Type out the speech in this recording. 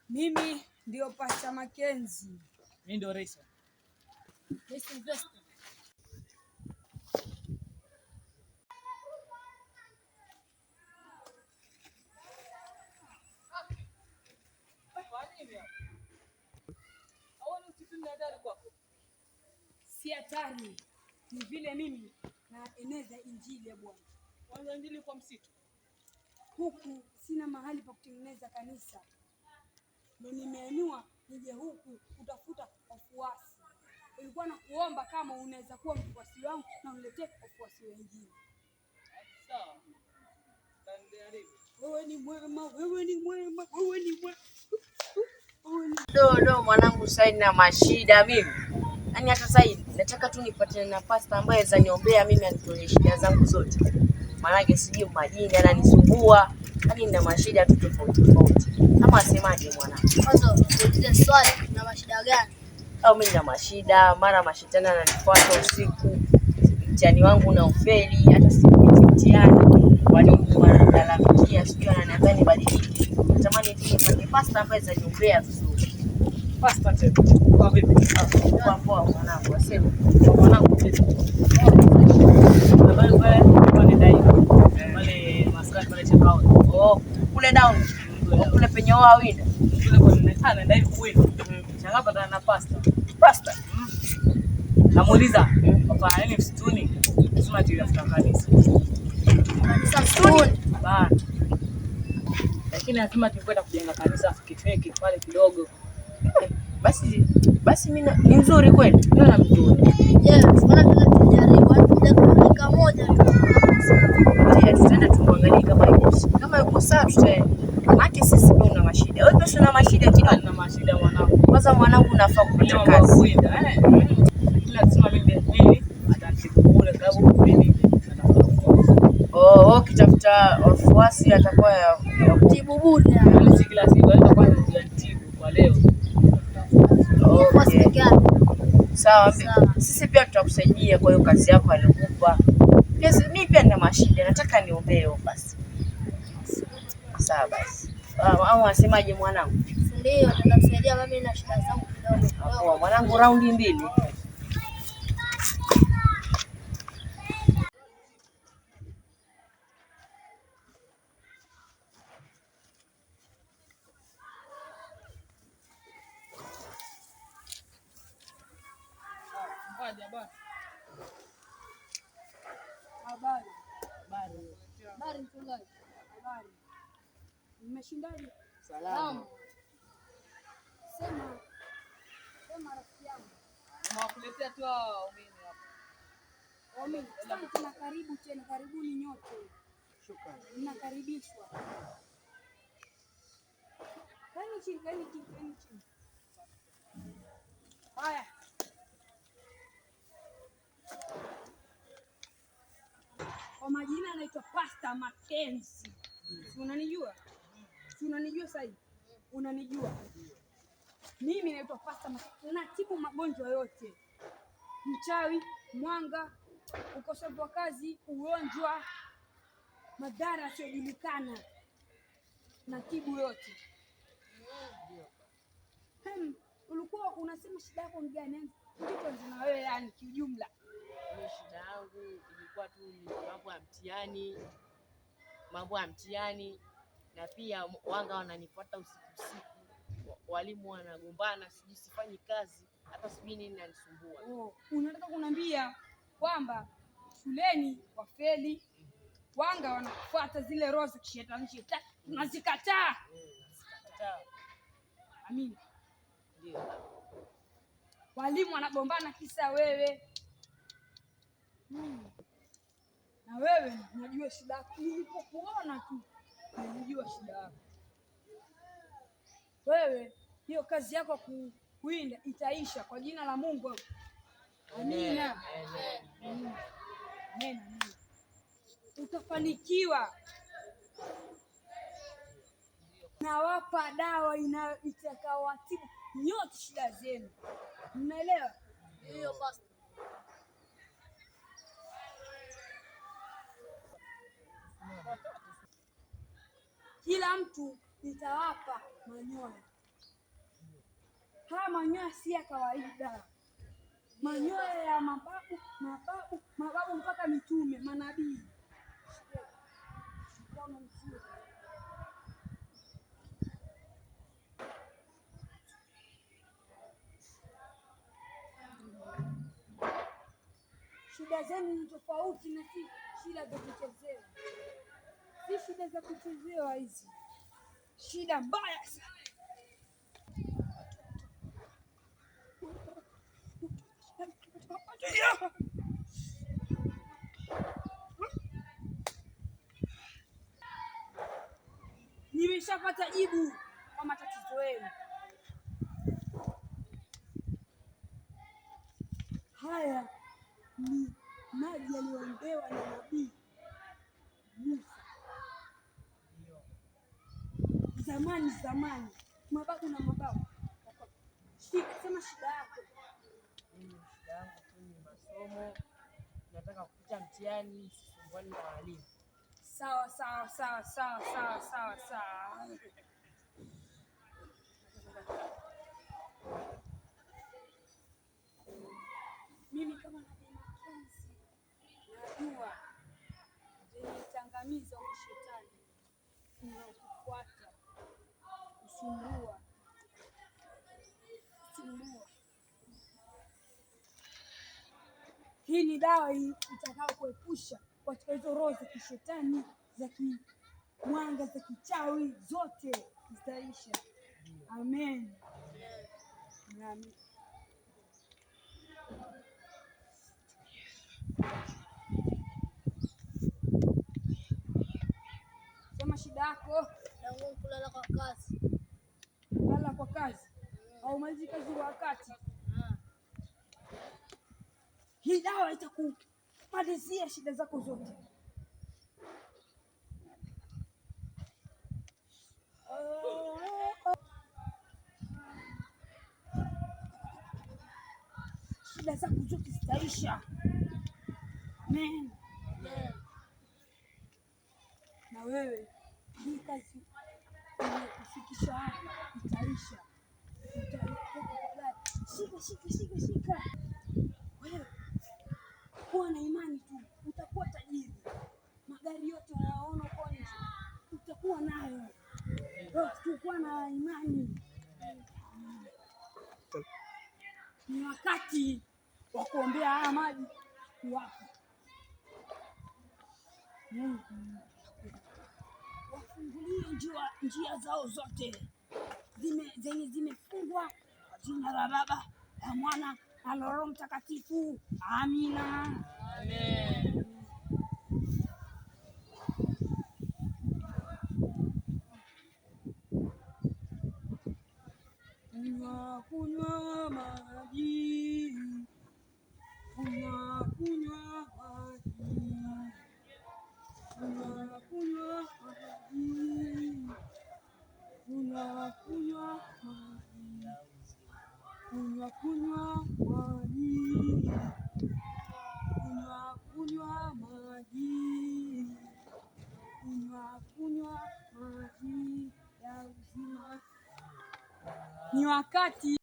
Mimi ndio Pastor Mackenzie. Mimi ndio Raisa. Si hatari, ni vile mimi naeneza injili ya Bwana. Kwanza injili kwa msitu. Huku sina mahali pa kutengeneza kanisa, ndio nimeamua nije huku kutafuta wafuasi. Nilikuwa nakuomba kama unaweza kuwa mfuasi wangu na uniletee wafuasi wengine. Sawa. Wewe ni mwema, wewe ni mwema, wewe ni mwema. No, mwanangu, sasa nina mashida mimi. Yaani hata sasa hivi nataka tu nipate na pastor ambaye zaniombea mimi anitoe shida zangu zote. Maana sijui majini ananisumbua. Yaani nina mashida tu tofauti. Kama asemaje mwanangu? Kwanza uulize swali, na mashida gani? Au mimi nina mashida, mara mashetani ananifuata usiku. Mtihani wangu na ufeli, hata sipiti mtihani. Walimu wanalalamikia, sijui ananiambia nibadilike. Natamani tu nipate pastor ambaye zaniombea vizuri. Pastor tena. Kwa vipi? Kwa mwanangu, asema. Mwanangu vipi? Wale maskari pale chakao. Oh, kule down. Kule penye wao winda. Kule kuonekana ndio hivi kweli. Changapa na pastor. Pastor. Namuuliza, "Papa, nini msituni?" Sema ati rafiki kanisa. Kanisa msituni. Bana. Lakini lazima tukwenda kujenga kanisa fikifeki pale kidogo. Basi mimi ni nzuri kweli. Naona mzuri. Je, mbona tunajaribu hata dakika moja tu. Tutaenda tumwangalie kama yuko sawa tutaenda. Maana sisi pia una mashida. Wewe pia una mashida kidogo. Nina mashida mwanangu. Kwanza mwanangu unafaa kupata kazi. Lakini lazima mimi atatibu kule sababu mimi kitafuta wafuasi atakuwa ya Tibu bure. si kila siku hata kwanza tunatibu kwa leo. Wafuasi peke yake. Sawa. Sisi pia tutakusaidia kwa hiyo kazi yako alikupa. Mimi pia nina mashida, nataka niombewe basi. Sawa basi. Au unasemaje mwanangu? Ndio, nitakusaidia mimi na shida zangu kidogo. Hapo mwanangu, raundi 2. Habari mchungaji. Habari. Nimeshindaje? Salama. Sema rafiki yangu. Nakuletea tu waumini hapa. Waumini, tuna karibu tena, karibuni nyote. Shukrani. Mnakaribishwa. Kaeni chini. Haya. Kwa majina anaitwa Pastor Mackenzie. Si unanijua? Sasa hivi? Unanijua? Mimi naitwa Pastor Mackenzie. Natibu magonjwa yote. Mchawi, mwanga, ukosefu wa kazi, ugonjwa, madhara yasiyojulikana. Natibu yote. Ulikuwa unasema shida yako ni gani? Ndio na wewe yani kiujumla. Mimi shida yangu ilikuwa tu ni mambo ya mtihani na pia wanga wananifuata usiku. Walimu wanagombana, sifanyi kazi, hata sijui nini inanisumbua. Unataka kuniambia kwamba shuleni wafeli, wanga wanakufuata zile roho za kishetani, unazikataa? Sikataa. Amina. Ndio. Walimu wanagombana kisa wewe. Na wewe unajua shida yako. Nilipokuona tu nilijua shida yako. Wewe hiyo kazi yako kuinda itaisha kwa jina la Mungu. Amina. Amen. Utafanikiwa. Nawapa dawa itakawatibu nyote shida zenu. Mnaelewa? Ndio pastor. Kila mtu nitawapa manyoya. Haya manyoya si ya kawaida, manyoya ya mababu mpaka mitume, manabii. Shida zenu ni tofauti na si shida za kuchezewa, si shida za kuchezewa hizi, shida mbaya sana. Nimeshapata jibu kwa matatizo yenu. Haya ni maji yaliyoombewa na nabii Musa zamani, mababu na mababu. Sema shida yako. Mimi shida yangu tu ni masomo, nataka kupita mtihani, sisumbuani na walimu. Sawa. Mimi kama nabii Makenzi najua zenye tangamiza huyu shetani unakufuata kusumbua. Hii ni dawa itakao kuepusha katika hizo roho za kishetani, za kimwanga, za kichawi, zote zitaisha. Amen. Amen. Sema shida yako. Yangu kulala kwa kazi. Kulala kwa kazi. Haumalizi kazi kwa wakati. Hii dawa itakumalizia shida zako zote. Shida zako zote zitaisha. Amen. Na wewe hii kazi kufikisha hapa itaisha. Shika. Wewe kuwa na imani tu, utakuwa tajiri. Magari yote unayoona kwa nje utakuwa nayo. Utakuwa na imani. Ni wakati wa kuombea haya maji kuwapa. Wafungulie njia zao zote zenye zimefungwa kwa jina la Baba, la Mwana na la Roho Mtakatifu. Amina. Amen. Kunywa maji. Ni wakati